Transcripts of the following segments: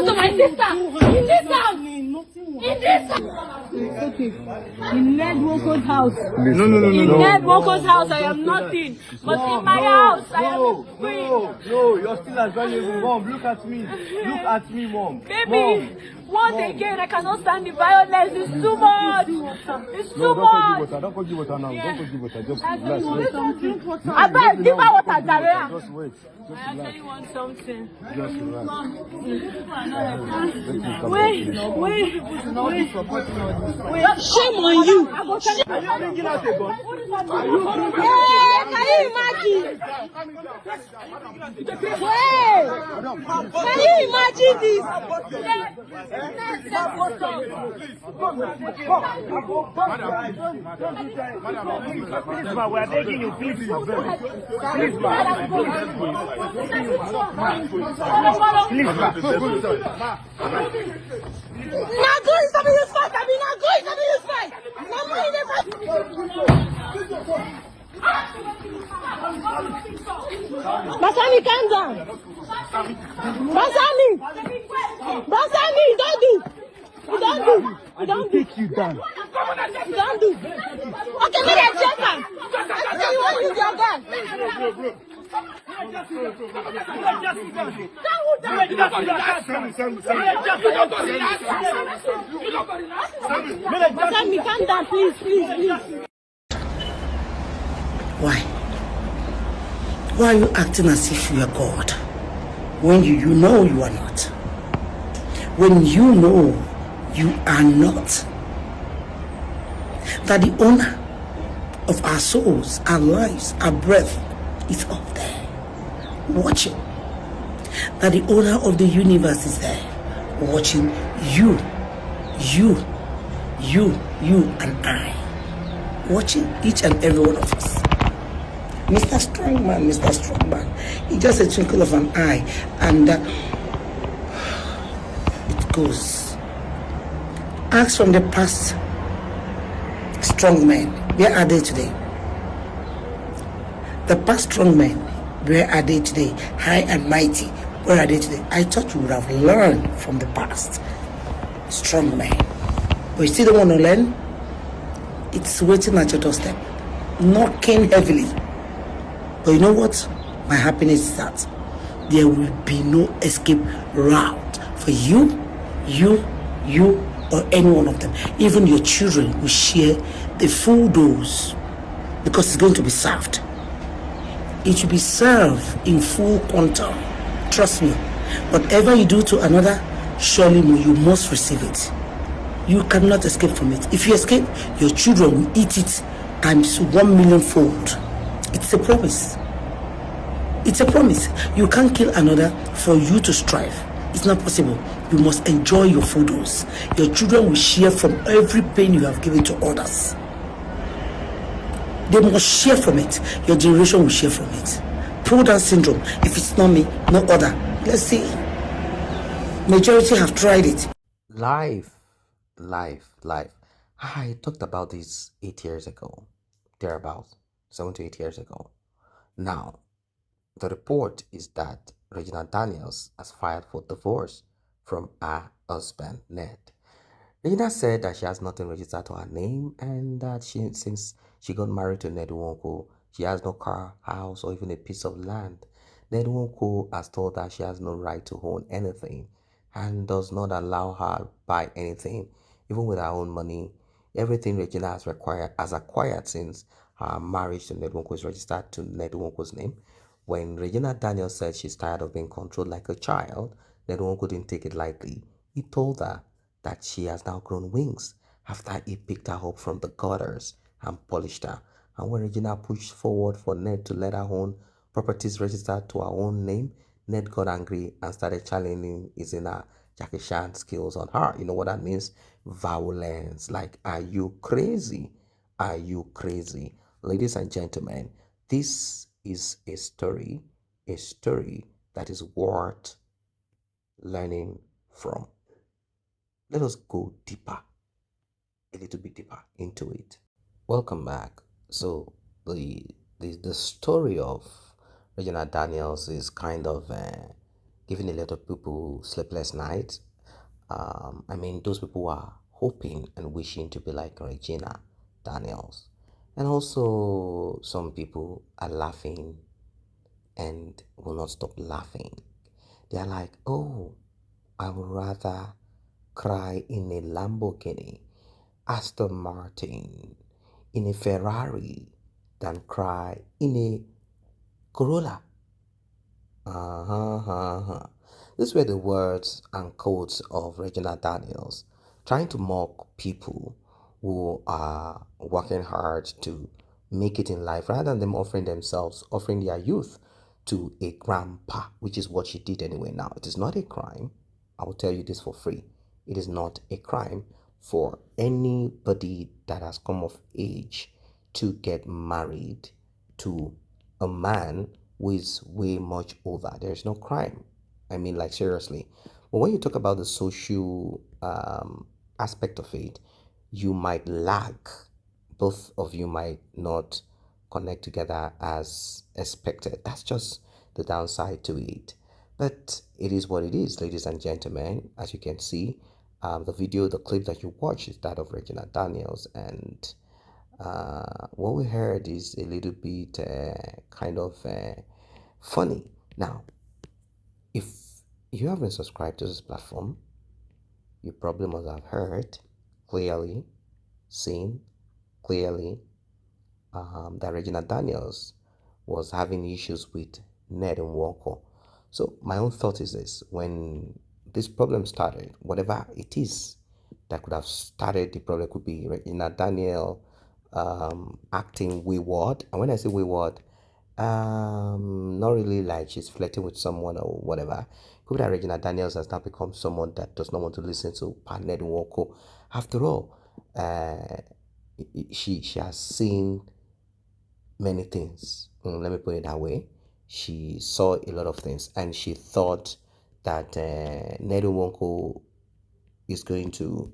to my sister. In this house. In this house. It's okay. In Nwoko's house. No. In Nwoko's house, I am nothing. But in my house, I am free. No, you're still as valuable. Mom, look at me. Look at me, Mom. Baby, once again, I cannot stand the violence. It's too much. It's too much. Don't go give water now. Don't go give water. Just I relax. beg, give her water, Jarea. Just wait. I actually want something. Just relax. Wait. Shame on you. Are you bringing out a gun? Hey, can you imagine? Hey, can you imagine this? Madam, we are begging you, please. Please, Now go is something you fight. I mean, now go is something you fight. Now go in the fight. Basami, calm down. Basami, don't do. You don't do. take you down. You don't do. Okay, let us check her. I say you want to use your gun. Basami, calm down, please. Why? Why are you acting as if you are God when you know you are not? When you know you are not? That the owner of our souls, our lives, our breath is up there watching. That the owner of the universe is there watching you and I, watching each and every one of us. Mr. Strongman, it's just a twinkle of an eye, and it goes. Ask from the past strong men, where are they today? The past strong men, where are they today? High and mighty, where are they today? I thought you would have learned from the past strong men, but you still don't want to learn. It's waiting at your doorstep, knocking heavily. But you know what? My happiness is that there will be no escape route for you, or any one of them. Even your children will share the full dose because it's going to be served. It will be served in full quantum. Trust me. Whatever you do to another, surely you must receive it. You cannot escape from it. If you escape, your children will eat it times 1,000,000 fold. It's a promise. It's a promise. You can't kill another for you to strive. It's not possible. You must enjoy your food dose. Your children will share from every pain you have given to others. They must share from it. Your generation will share from it. Pull down syndrome. If it's not me, no other. Let's see. Majority have tried it. Life. I talked about this 8 years ago, thereabouts, 7 to 8 years ago. Now, the report is that Regina Daniels has filed for divorce from her husband, Ned. Regina said that she has nothing registered to her name and that since she got married to Ned Nwoko, she has no car, house, or even a piece of land. Ned Nwoko has told her she has no right to own anything and does not allow her buy anything, even with her own money. Everything Regina has acquired since her marriage to Ned Nwoko is registered to Ned Nwoko's name. When Regina Daniels said she's tired of being controlled like a child, Ned Nwoko didn't take it lightly. He told her that she has now grown wings after he picked her up from the gutters and polished her. And when Regina pushed forward for Ned to let her own properties registered to her own name, Ned got angry and started challenging his inner Jackie Chan skills on her. You know what that means? Violence. Like, are you crazy? Are you crazy? Ladies and gentlemen, this is a story that is worth learning from. Let us go deeper, a little bit deeper into it. Welcome back. So the story of Regina Daniels is kind of giving a lot of people sleepless nights. I mean, those people are hoping and wishing to be like Regina Daniels. And also, some people are laughing and will not stop laughing. They are like, oh, I would rather cry in a Lamborghini, Aston Martin, in a Ferrari than cry in a Corolla. These were the words and quotes of Regina Daniels, trying to mock people who are working hard to make it in life rather than them offering themselves, offering their youth to a grandpa, which is what she did anyway. Now, it is not a crime. I will tell you this for free. It is not a crime for anybody that has come of age to get married to a man who is way much older. There is no crime. I mean, like, seriously. But when you talk about the social aspect of it, you might lag. Both of you might not connect together as expected. That's just the downside to it. But it is what it is, ladies and gentlemen. As you can see, the video, the clip that you watch is that of Regina Daniels, and what we heard is a little bit kind of funny. Now, if you haven't subscribed to this platform, you probably must have heard clearly, seen clearly that Regina Daniels was having issues with Ned and Nwoko. So my own thought is this: when this problem started, whatever it is that could have started the problem, could be Regina Daniel acting wayward. And when I say wayward, not really like she's flirting with someone or whatever. Could be that Regina Daniels has now become someone that does not want to listen to Ned and Nwoko. After all, she has seen many things. Let me put it that way. She saw a lot of things, and she thought that Nedu Wonko is going to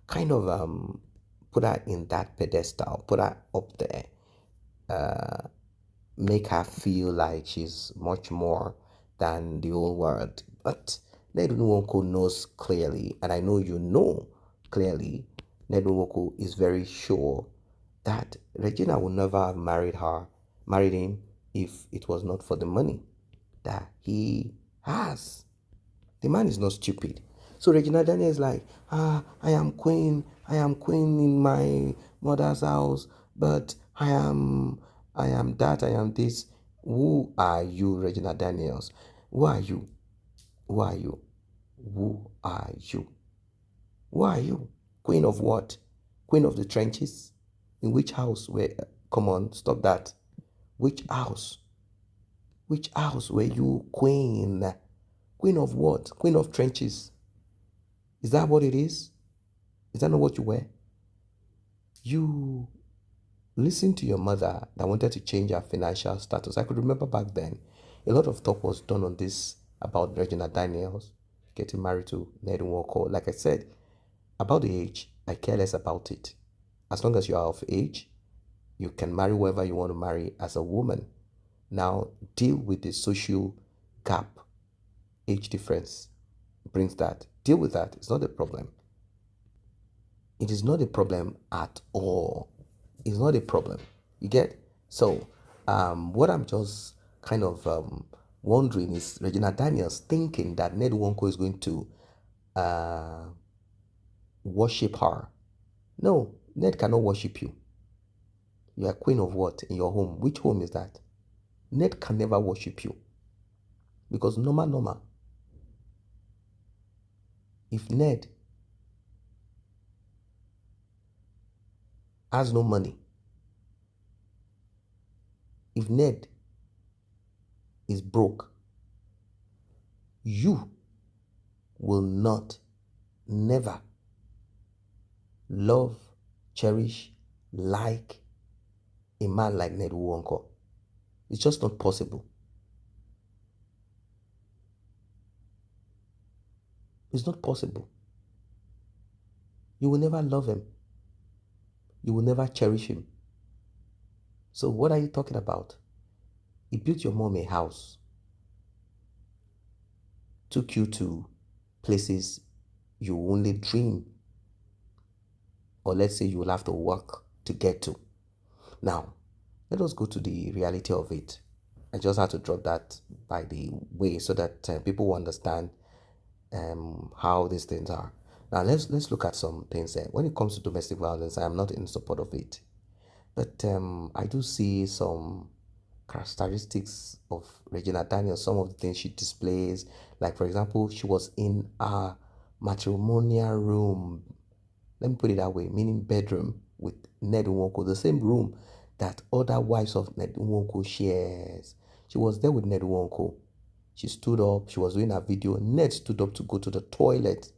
kind of put her in that pedestal, put her up there, make her feel like she's much more than the whole world. But Nedu Wonko knows clearly, and I know you know clearly, Nedu Wonko is very sure that Regina would never have married him if it was not for the money that he has. The man is not stupid. So Regina Daniel is like, I am queen in my mother's house, but I am that, I am this. Who are you, Regina Daniels? Who are you? Who are you? Who are you? Who are you? Queen of what? Queen of the trenches? In which house were, come on, stop that. Which house? Which house were you queen? Queen of what? Queen of trenches. Is that what it is? Is that not what you were? You listened to your mother that wanted to change her financial status. I could remember back then, a lot of talk was done on this about Regina Daniels getting married to Ned Nwoko. Like I said, about the age, I care less about it. As long as you are of age, you can marry whoever you want to marry as a woman. Now, deal with the social gap. Age difference brings that. Deal with that. It's not a problem. It is not a problem at all. It's not a problem. You get? So, what I'm just kind of wondering is Regina Daniels thinking that Ned Wonko is going to worship her. No, Ned cannot worship you. You are queen of what in your home? Which home is that? Ned can never worship you. Because normal. If Ned has no money, if Ned is broke, you will not, never love, cherish, like a man like Ned Nwoko. It's just not possible. It's not possible. You will never love him. You will never cherish him. So what are you talking about? He built your mom a house. took you to places you only dream, or let's say you will have to work to get to. Now, let us go to the reality of it. I just had to drop that by the way so that people will understand how these things are. Now, let's look at some things there. When it comes to domestic violence, I am not in support of it, but I do see some characteristics of Regina Daniels, some of the things she displays. Like, for example, she was in a matrimonial room, let me put it that way, meaning bedroom, with Ned Nwoko, the same room that other wives of Ned Nwoko shares. She was there with Ned Nwoko. She stood up, she was doing a video. Ned stood up to go to the toilet.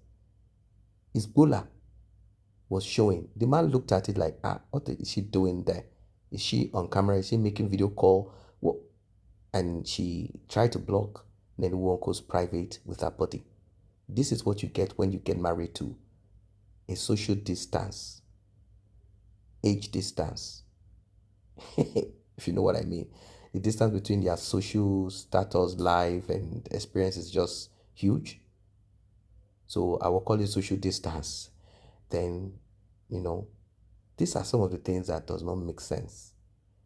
His bula was showing. The man looked at it like, what is she doing there? Is she on camera? Is she making video call? What? And she tried to block Ned Nwoko's private with her body. This is what you get when you get married to a social distance, age distance. If you know what I mean. The distance between their social status, life, and experience is just huge. So I will call it social distance. Then, these are some of the things that does not make sense.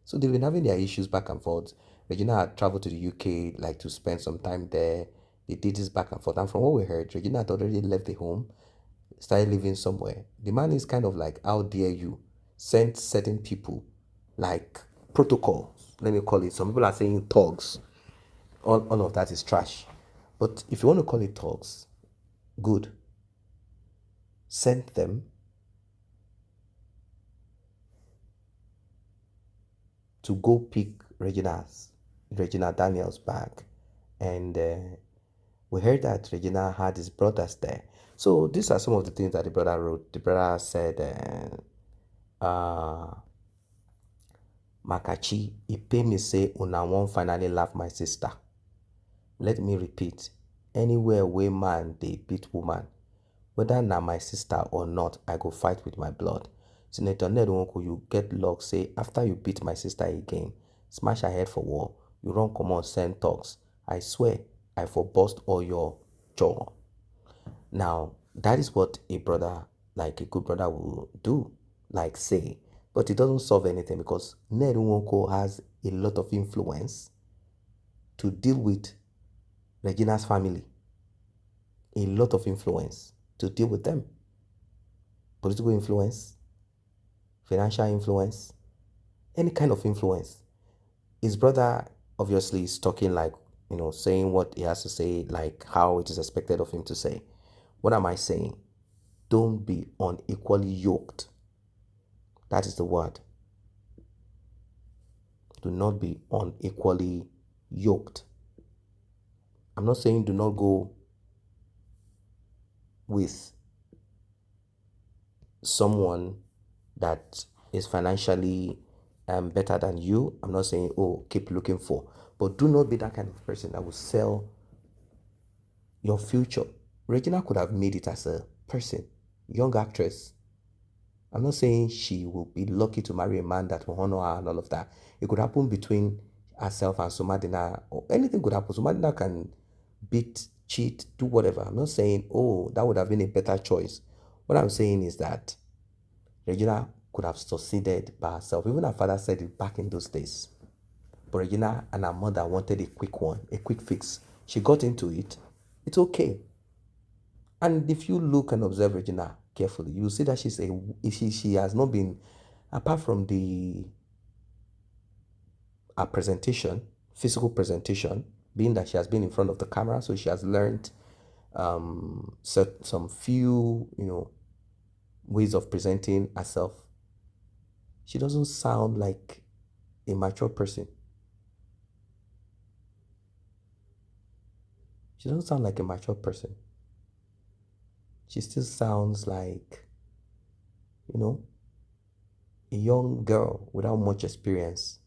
So they've been having their issues back and forth. Regina had traveled to the UK, like to spend some time there. They did this back and forth. And from what we heard, Regina had already left the home, started living somewhere. The man is kind of like, how dare you, send certain people, like protocol, let me call it. Some people are saying thugs. All of that is trash. But if you want to call it thugs, good. Send them to go pick Regina Daniels back. And we heard that Regina had his brothers there. So these are some of the things that the brother wrote. The brother said, Makachi, he pay me say, una won't finally love my sister. Let me repeat, anywhere where man they beat woman, whether na my sister or not, I go fight with my blood. Senator Ned Nwoko, you get luck, say, after you beat my sister again, smash her head for war, you run come on, send talks. I swear, I for bust all your jaw. Now, that is what a brother, like a good brother, will do, like say. But it doesn't solve anything because Ned Nwoko has a lot of influence to deal with Regina's family. A lot of influence to deal with them. Political influence, financial influence, any kind of influence. His brother obviously is talking like, saying what he has to say, like how it is expected of him to say. What am I saying? Don't be unequally yoked. That is the word. Do not be unequally yoked. I'm not saying do not go with someone that is financially better than you. I'm not saying, keep looking for. But do not be that kind of person that will sell your future. Regina could have made it as a person, young actress. I'm not saying she will be lucky to marry a man that will honor her and all of that. It could happen between herself and Somadina, or anything could happen. Somadina can beat, cheat, do whatever. I'm not saying, that would have been a better choice. What I'm saying is that Regina could have succeeded by herself. Even her father said it back in those days. But Regina and her mother wanted a quick one, a quick fix. She got into it. It's okay. And if you look and observe Regina carefully, you see that she has not been, apart from her presentation, physical presentation, being that she has been in front of the camera, so she has learned some few, ways of presenting herself. She doesn't sound like a mature person. She doesn't sound like a mature person. She still sounds like, a young girl without much experience.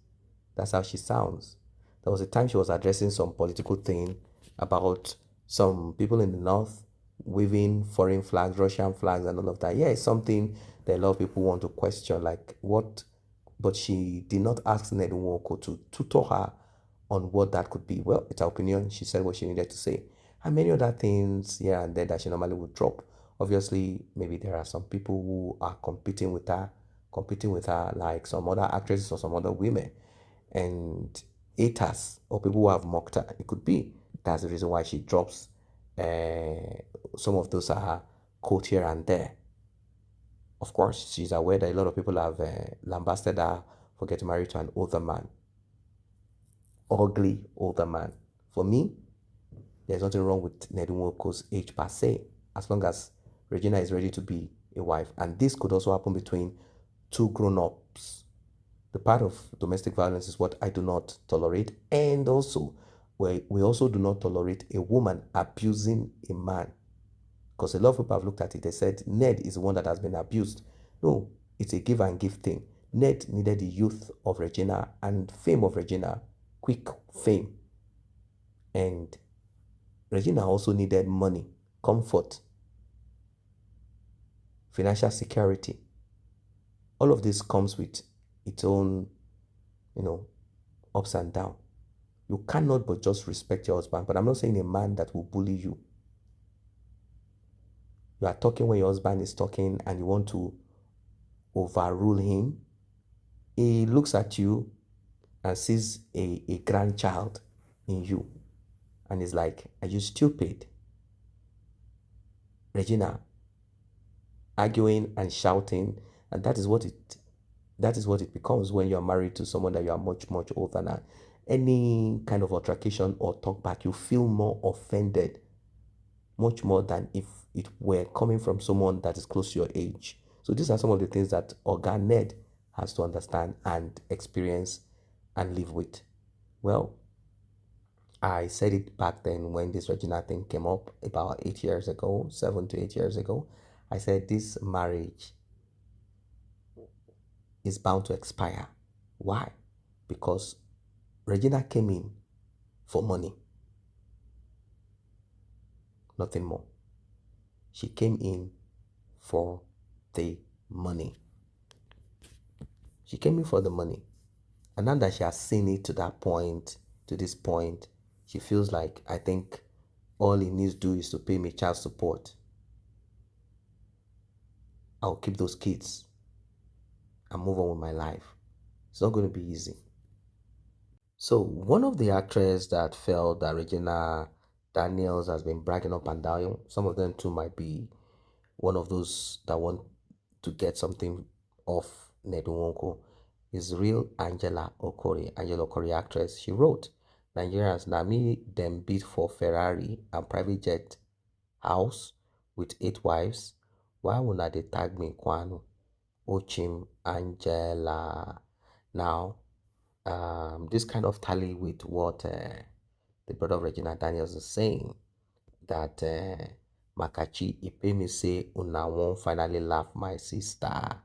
That's how she sounds. There was a time she was addressing some political thing about some people in the north waving foreign flags, Russian flags, and all of that. Yeah, it's something that a lot of people want to question, like what, but she did not ask Ned Nwoko to tutor her on what that could be. Well, it's her opinion. She said what she needed to say. and many other things here and there that she normally would drop. Obviously, maybe there are some people who are competing with her, like some other actresses or some other women, and haters or people who have mocked her. It could be that's the reason why she drops some of those quote here and there. Of course, she's aware that a lot of people have lambasted her for getting married to an older man, ugly older man. For me, there's nothing wrong with Nwoko's age per se, as long as Regina is ready to be a wife. And this could also happen between two grown-ups. The part of domestic violence is what I do not tolerate. And also, we also do not tolerate a woman abusing a man. Because a lot of people have looked at it. They said Ned is the one that has been abused. No, it's a give and give thing. Ned needed the youth of Regina and fame of Regina, quick fame. And Regina also needed money, comfort, financial security. All of this comes with its own, ups and downs. You cannot but just respect your husband. But I'm not saying a man that will bully you. You are talking when your husband is talking and you want to overrule him. He looks at you and sees a grandchild in you. And is like, are you stupid? Regina, arguing and shouting, and that is what it becomes when you're married to someone that you are much, much older than. Any kind of altercation or talk back, you feel more offended, much more than if it were coming from someone that is close to your age. So these are some of the things that Oga Ned has to understand and experience and live with. Well, I said it back then when this Regina thing came up about 8 years ago, 7 to 8 years ago. I said this marriage is bound to expire. Why? Because Regina came in for money. Nothing more. She came in for the money. She came in for the money. And now that she has seen it to this point, she feels like, I think all he needs to do is to pay me child support. I'll keep those kids and move on with my life. It's not going to be easy. So one of the actresses that felt that Regina Daniels has been bragging up and down, some of them too might be one of those that want to get something off Nwoko, is real Angela Okori actress. She wrote, Nigerians, na me them beat for Ferrari and private jet house with 8 wives. Why would not they tag me Kwanu? Ochim Angela. Now, this kind of tally with what the brother of Regina Daniels is saying, that Makachi Ipemi say una won't finally laugh my sister.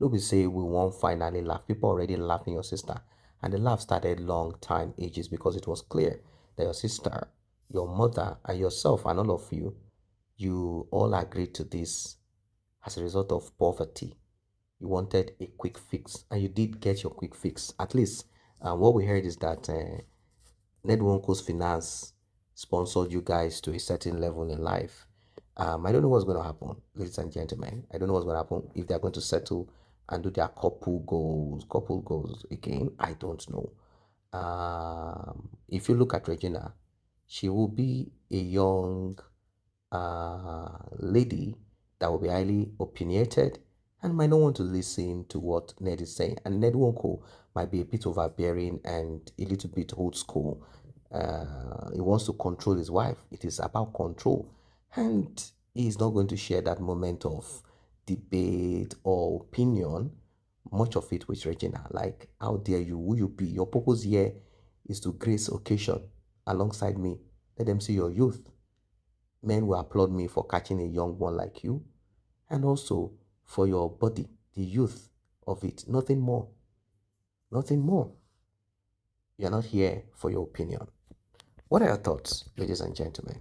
No be say we won't finally laugh. People already laughing your sister. And the laugh started long time ages, because it was clear that your sister, your mother, and yourself, and all of you, you all agreed to this as a result of poverty. You wanted a quick fix, and you did get your quick fix. At least what we heard is that Nwoko's finance sponsored you guys to a certain level in life. I don't know what's going to happen, ladies and gentlemen. I don't know what's going to happen, if they're going to settle and do their couple goals again. I don't know. If you look at Regina, she will be a young lady that will be highly opinionated and might not want to listen to what Ned is saying. And Ned Nwoko might be a bit overbearing and a little bit old school. He wants to control his wife. It is about control. And he's not going to share that moment of debate or opinion, much of it with Regina. Like, how dare you? Who you be? Your purpose here is to grace occasion alongside me. Let them see your youth. Men will applaud me for catching a young one like you, and also for your body, the youth of it. Nothing more. Nothing more. You're not here for your opinion. What are your thoughts, ladies and gentlemen?